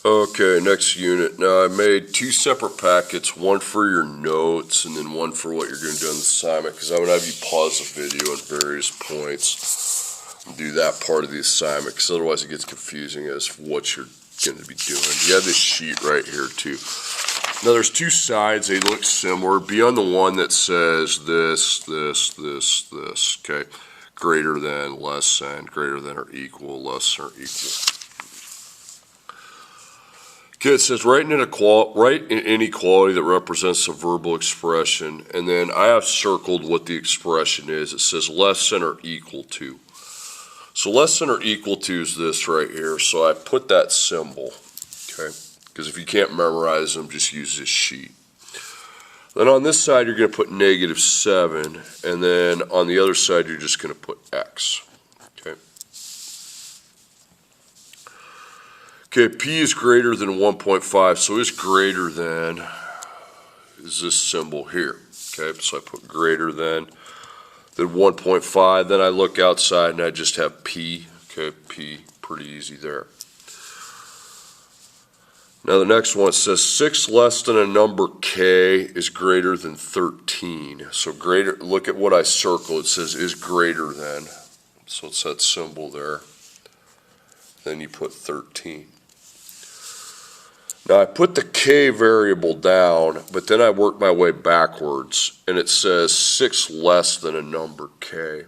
Okay, next unit. Now I made two separate packets, one for your notes and then one for what you're going to do on the assignment, because I'm going to have you pause the video at various points and do that part of the assignment, because otherwise it gets confusing as to what you're going to be doing. You have this sheet right here too. Now there's two sides, they look similar. Be on the one that says this, okay? Greater than, less than, greater than or equal, less than or equal. Okay, it says write an inequality that represents a verbal expression, and then I have circled what the expression is. It says less than or equal to. So less than or equal to is this right here, so I put that symbol, okay? Because if you can't memorize them, just use this sheet. Then on this side, you're going to put -7, and then on the other side, you're just going to put X, okay? Okay, P is greater than 1.5, so it's greater than is this symbol here, okay? So I put greater than 1.5, then I look outside and I just have P, okay? P, pretty easy there. Now the next one says 6 less than a number K is greater than 13. So greater, look at what I circled, it says is greater than, so it's that symbol there. Then you put 13. Now I put the K variable down, but then I work my way backwards, and it says 6 less than a number K.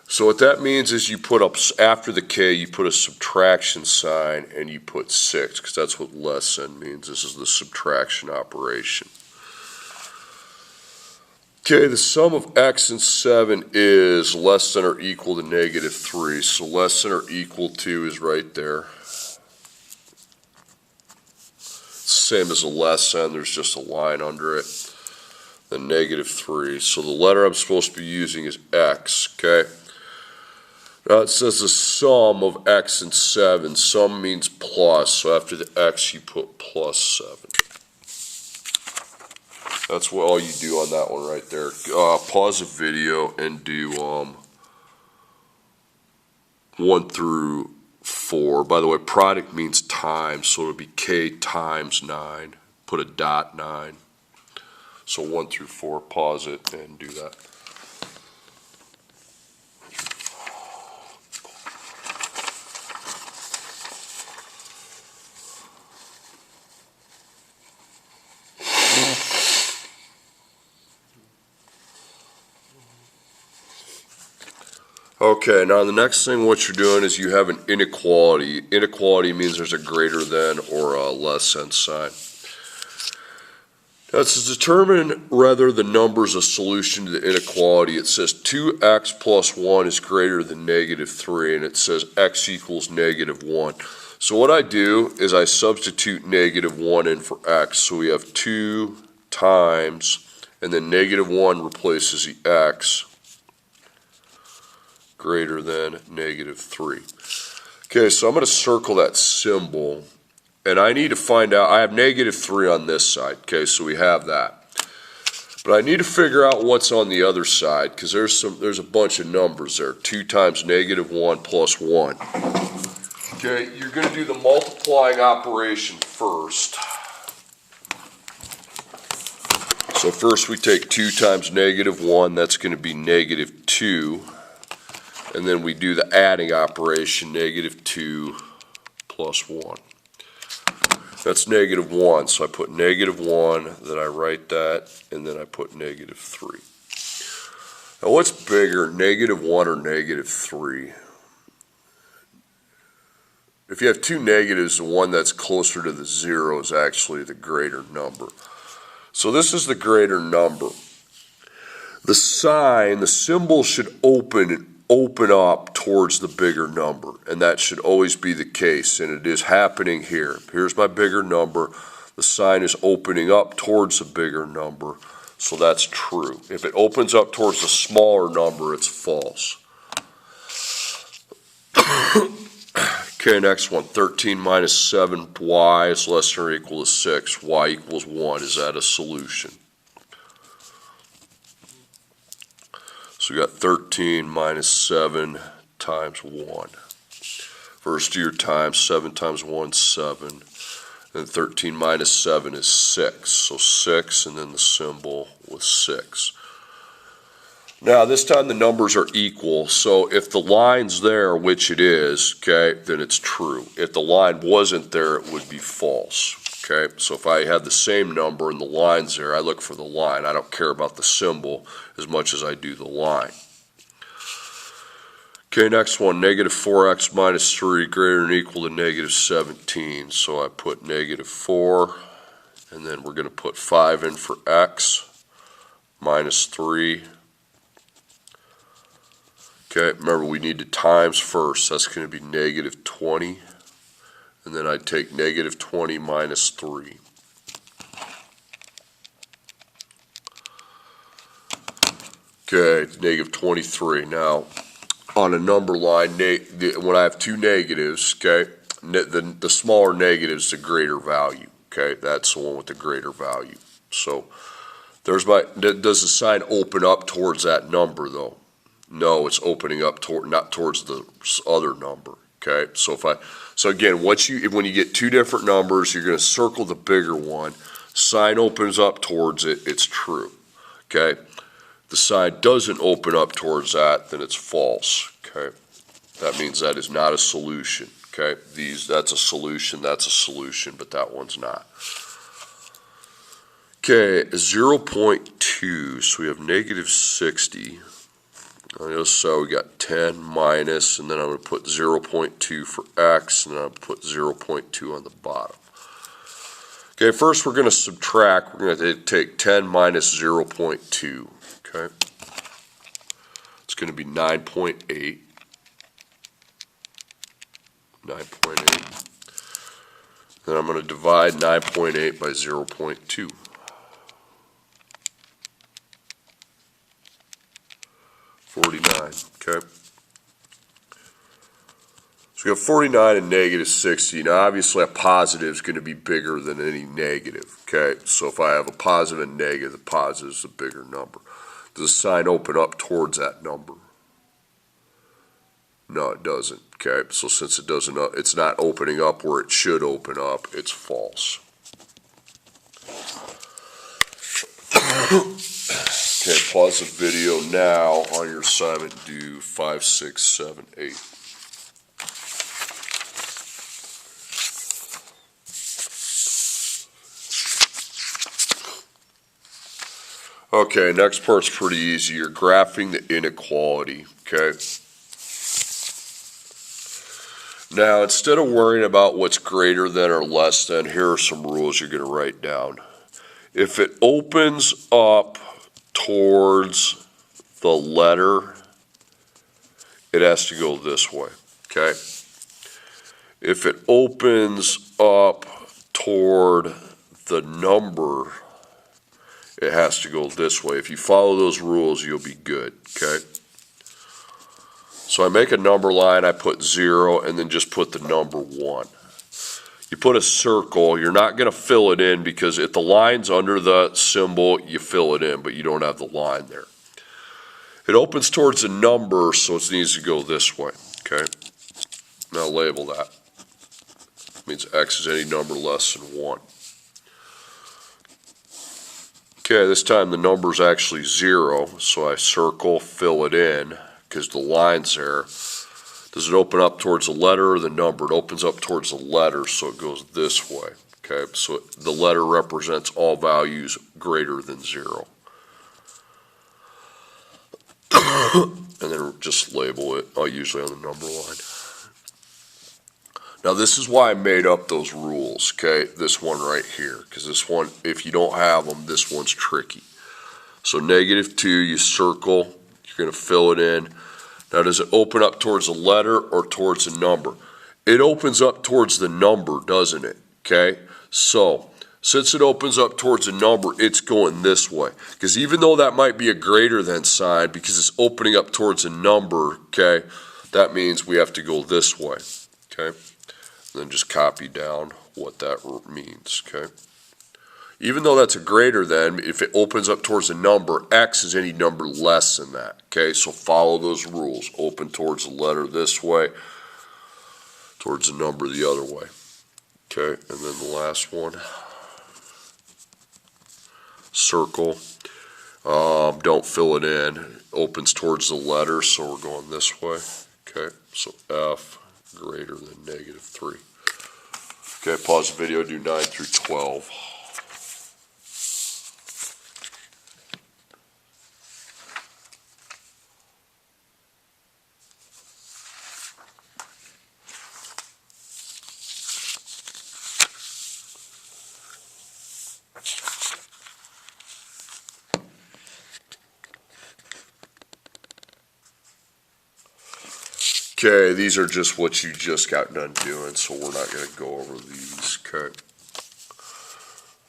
So what that means is you put up, after the K, you put a subtraction sign, and you put 6, because that's what less than means. This is the subtraction operation. Okay, the sum of X and 7 is less than or equal to -3, so less than or equal to is right there. Same as a less than, there's just a line under it, then -3. So the letter I'm supposed to be using is X, okay? Now it says the sum of X and 7, sum means plus, so after the X you put +7. That's what all you do on that one right there. Pause the video and do 1 through 4. By the way, product means times, so it'll be K times 9. Put a dot 9. So 1 through 4, pause it and do that. Okay, now the next thing what you're doing is you have an inequality. Inequality means there's a greater than or a less than sign. Now to determine whether the number is a solution to the inequality, it says 2x plus 1 is greater than -3, and it says x equals -1. So what I do is I substitute -1 in for x, so we have 2 times, and then -1 replaces the x, greater than -3. Okay, so I'm going to circle that symbol, and I need to find out, I have -3 on this side, okay, so we have that. But I need to figure out what's on the other side, because there's a bunch of numbers there. 2 times -1 plus 1. Okay, you're going to do the multiplying operation first. So first we take 2 times -1, that's going to be -2. And then we do the adding operation, -2 plus 1. That's -1, so I put -1, then I write that, and then I put -3. Now what's bigger, -1 or -3? If you have two negatives, the one that's closer to the 0 is actually the greater number. So this is the greater number. The sign, the symbol should open up towards the bigger number, and that should always be the case, and it is happening here. Here's my bigger number. The sign is opening up towards the bigger number, so that's true. If it opens up towards the smaller number, it's false. Okay, next one. 13 minus 7y is less than or equal to 6. Y equals 1. Is that a solution? So we got 13 minus 7 times 1. First do your times. 7 times 1, 7. And 13 minus 7 is 6. So 6 and then the symbol with 6. Now this time the numbers are equal. So if the line's there, which it is, okay, then it's true. If the line wasn't there, it would be false. Okay, so if I had the same number and the line's there, I look for the line. I don't care about the symbol as much as I do the line. Okay, next one, negative 4x minus 3 greater than or equal to negative 17. So I put negative 4, and then we're going to put 5 in for x, minus 3. Okay, remember we need to times first. That's going to be negative 20. And then I take negative 20 minus 3. Okay, negative 23. Now, on a number line, when I have two negatives, okay, the smaller negative is the greater value. Okay, that's the one with the greater value. So, does the sign open up towards that number though? No, it's opening up not towards the other number. Okay, so again, when you get two different numbers, you're going to circle the bigger one. Sign opens up towards it, it's true. Okay, the sign doesn't open up towards that, then it's false. Okay, that means that is not a solution. Okay, that's a solution, but that one's not. Okay, 0.2, so we have negative 60. So we got 10 minus, and then I'm going to put 0.2 for x, and then I'm going to put 0.2 on the bottom. Okay, first we're going to subtract. We're going to take 10 minus 0.2. Okay, it's going to be 9.8. 9.8. Then I'm going to divide 9.8 by 0.2. 49, okay? So we have 49 and negative 60. Now obviously a positive is going to be bigger than any negative, okay? So if I have a positive and negative, the positive is a bigger number. Does the sign open up towards that number? No, it doesn't, okay? So since it doesn't, it's not opening up where it should open up, it's false. Okay, pause the video now on your assignment, do 5, 6, 7, 8. Okay, next part's pretty easy. You're graphing the inequality, okay? Now, instead of worrying about what's greater than or less than, here are some rules you're going to write down. If it opens up towards the letter, it has to go this way, okay? If it opens up toward the number, it has to go this way. If you follow those rules, you'll be good, okay? So I make a number line, I put 0, and then just put the number 1. You put a circle, you're not going to fill it in because if the line's under the symbol, you fill it in, but you don't have the line there. It opens towards a number, so it needs to go this way, okay? Now label that. It means x is any number less than 1. Okay, this time the number is actually 0, so I circle, fill it in, because the line's there. Does it open up towards the letter or the number? It opens up towards the letter, so it goes this way. Okay, so the letter represents all values greater than 0. And then just label it, usually on the number line. Now this is why I made up those rules, okay? This one right here, because this one, if you don't have them, this one's tricky. So negative 2, you circle, you're going to fill it in. Now, does it open up towards a letter or towards a number? It opens up towards the number, doesn't it? Okay? So, since it opens up towards a number, it's going this way. Because even though that might be a greater than sign, because it's opening up towards a number, okay, that means we have to go this way. Okay? And then just copy down what that means. Okay? Even though that's a greater than, if it opens up towards a number, x is any number less than that. Okay, so follow those rules. Open towards the letter this way. towards the number the other way. Okay, and then the last one, circle. Don't fill it in. Opens towards the letter, so we're going this way. Okay, so F greater than -3. Okay, pause the video, do 9 through 12. Okay, these are just what you just got done doing, so we're not going to go over these. Okay.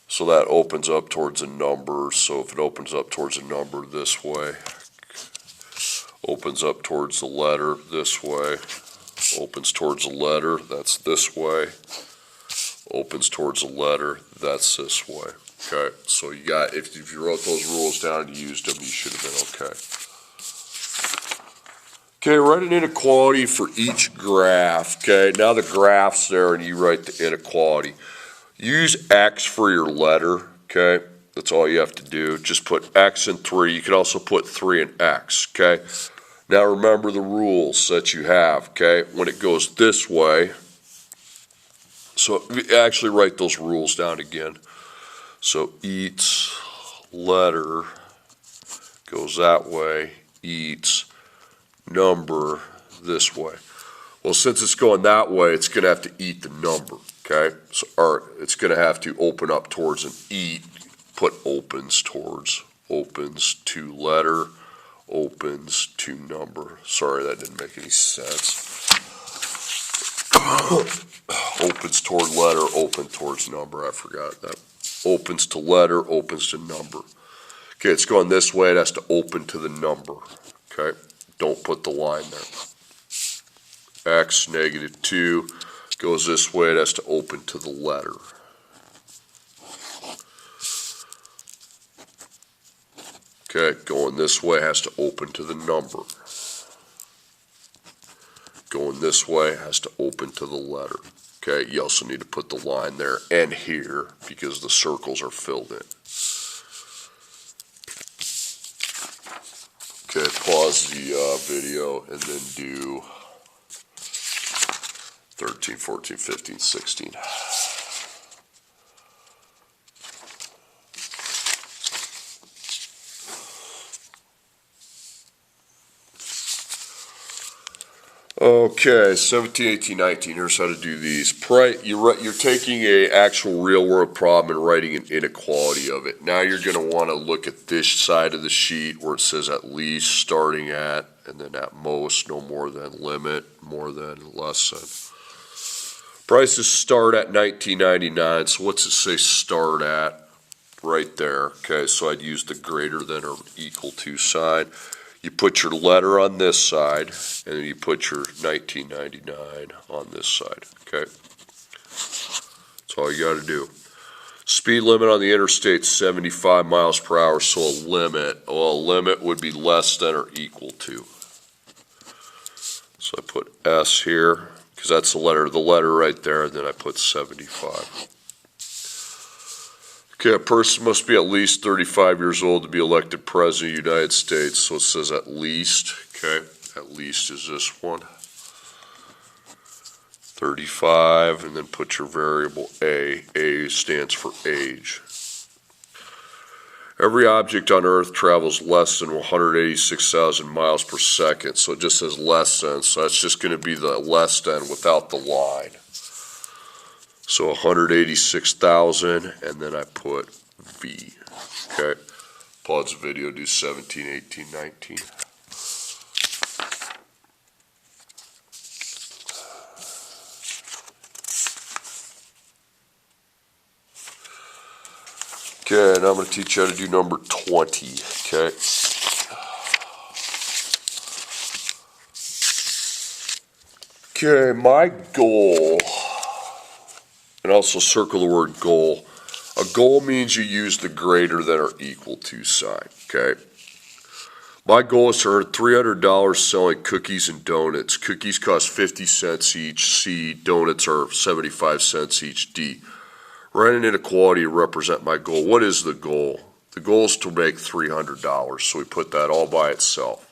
So that opens up towards a number, so if it opens up towards a number this way, opens up towards the letter this way, opens towards the letter, that's this way, opens towards the letter, that's this way. Okay, so you got, if you wrote those rules down and you used them, you should have been okay. Okay, write an inequality for each graph. Okay, now the graph's there and you write the inequality. Use X for your letter. Okay, that's all you have to do. Just put X and 3. You can also put 3 and X. Okay, now remember the rules that you have. Okay, when it goes this way, so actually write those rules down again. So eats letter goes that way, eats number this way. Well, since it's going that way, it's going to have to eat the number, okay? So, or it's going to have to open up towards an eat, put opens towards, opens to letter, opens to number. Sorry, that didn't make any sense. Opens toward letter, open towards number. I forgot that. Opens to letter, opens to number. Okay, it's going this way. It has to open to the number, okay? Don't put the line there. X -2 goes this way. It has to open to the letter. Okay, going this way has to open to the number. Going this way has to open to the letter. Okay, you also need to put the line there and here because the circles are filled in. Okay, pause the video and then do 13, 14, 15, 16. Okay, 17, 18, 19, here's how to do these. You're taking a actual real world problem and writing an inequality of it. Now you're going to want to look at this side of the sheet where it says at least, starting at, and then at most, no more than, limit, more than, less than. Prices start at $19.99, so what's it say start at? Right there, okay, so I'd use the greater than or equal to sign. You put your letter on this side, and then you put your $19.99 on this side, okay? That's all you got to do. Speed limit on the interstate is 75 miles per hour, so a limit would be less than or equal to. So I put S here, because that's the letter right there, and then I put 75. Okay, a person must be at least 35 years old to be elected president of the United States. So it says at least, okay, at least is this one. 35, and then put your variable A. A stands for age. Every object on Earth travels less than 186,000 miles per second. So it just says less than, so that's just going to be the less than without the line. So 186,000, and then I put V. Okay. Pause the video, do 17, 18, 19. Okay, now I'm going to teach you how to do number 20. Okay. Okay, my goal. And also circle the word goal. A goal means you use the greater than or equal to sign, okay? My goal is to earn $300 selling cookies and donuts. Cookies cost 50 cents each, C. Donuts are 75 cents each, D. Write an inequality to represent my goal. What is the goal? The goal is to make $300, so we put that all by itself.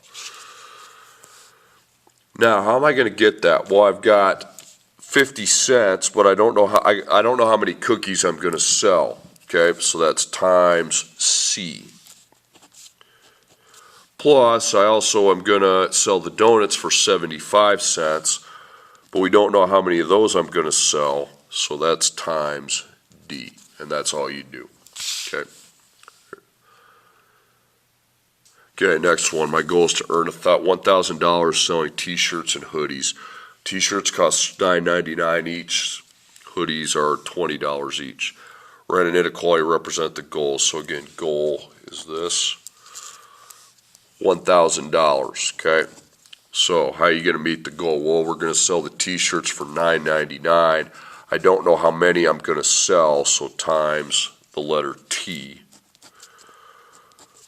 Now, how am I going to get that? Well, I've got 50 cents, but I don't know how many cookies I'm going to sell. Okay, so that's times C. Plus, I also am going to sell the donuts for 75 cents, but we don't know how many of those I'm going to sell, so that's times D, and that's all you do. Okay. Okay, next one. My goal is to earn $1,000 selling T-shirts and hoodies. T-shirts cost $9.99 each. Hoodies are $20 each. Write an inequality to represent the goal. So again, goal is this. $1,000, okay? So how are you going to meet the goal? Well, we're going to sell the T-shirts for $9.99. I don't know how many I'm going to sell, so times the letter T.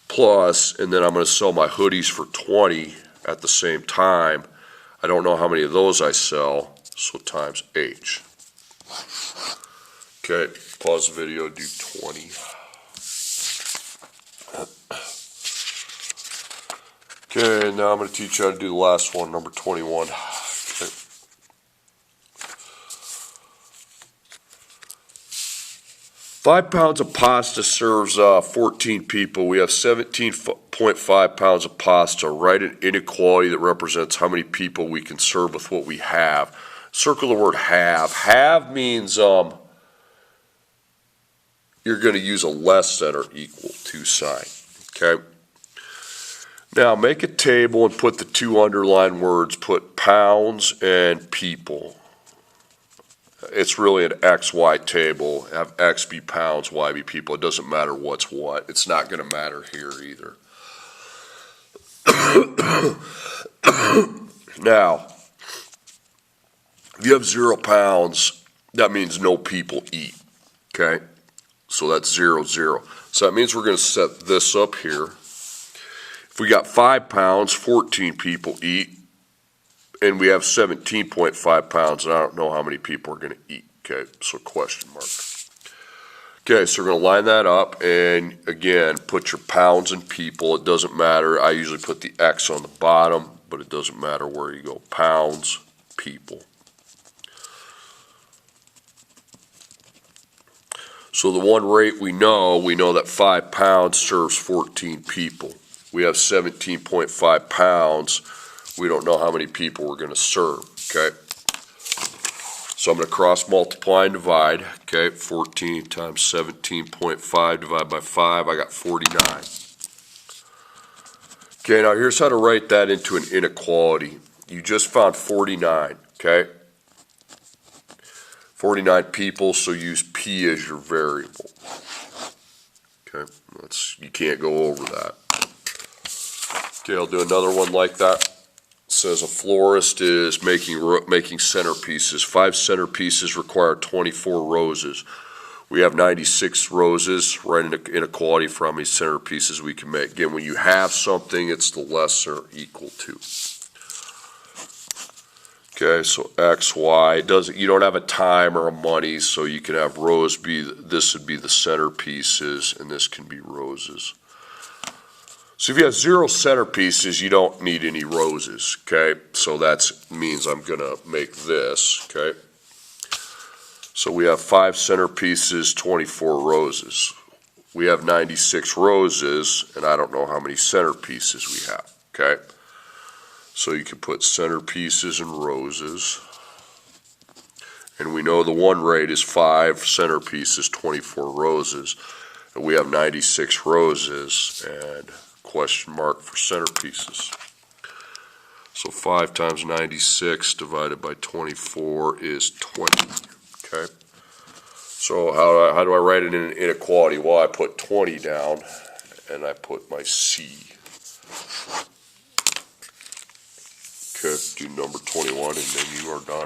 Plus, and then I'm going to sell my hoodies for $20 at the same time. I don't know how many of those I sell, so times H. Okay, pause the video, do 20. Okay, now I'm going to teach you how to do the last one, number 21. Okay. 5 pounds of pasta serves 14 people. We have 17.5 pounds of pasta. Write an inequality that represents how many people we can serve with what we have. Circle the word have. Have means you're going to use a less than or equal to sign. Okay. Now make a table and put the two underlined words. Put pounds and people. It's really an XY table. Have X be pounds, Y be people. It doesn't matter what's what. It's not going to matter here either. Now, if you have 0 pounds, that means no people eat. Okay? So that's 0, 0. So that means we're going to set this up here. If we got 5 pounds, 14 people eat. And we have 17.5 pounds, and I don't know how many people are going to eat. Okay, so question mark. Okay, so we're going to line that up, and again, put your pounds and people. It doesn't matter. I usually put the X on the bottom, but it doesn't matter where you go. Pounds, people. So the one rate we know that 5 pounds serves 14 people. We have 17.5 pounds. We don't know how many people we're going to serve, okay? So I'm going to cross multiply and divide, okay? 14 times 17.5 divided by 5, I got 49. Okay, now here's how to write that into an inequality. You just found 49, okay? 49 people, so use P as your variable. Okay, you can't go over that. Okay, I'll do another one like that. Says a florist is making centerpieces. 5 centerpieces require 24 roses. We have 96 roses. Write an inequality for how many centerpieces we can make. Again, when you have something, it's the lesser equal to. Okay, so X, Y. You don't have a time or a money, so you can have rows this would be the centerpieces, and this can be roses. So if you have 0 centerpieces, you don't need any roses, okay? So that means I'm going to make this, okay? So we have 5 centerpieces, 24 roses. We have 96 roses, and I don't know how many centerpieces we have, okay? So you can put centerpieces and roses. And we know the one rate is 5 centerpieces, 24 roses. And we have 96 roses, and question mark for centerpieces. So 5 times 96 divided by 24 is 20. Okay. So how do I write it in an inequality? Well, I put 20 down, and I put my C. Okay, do number 21, and then you are done.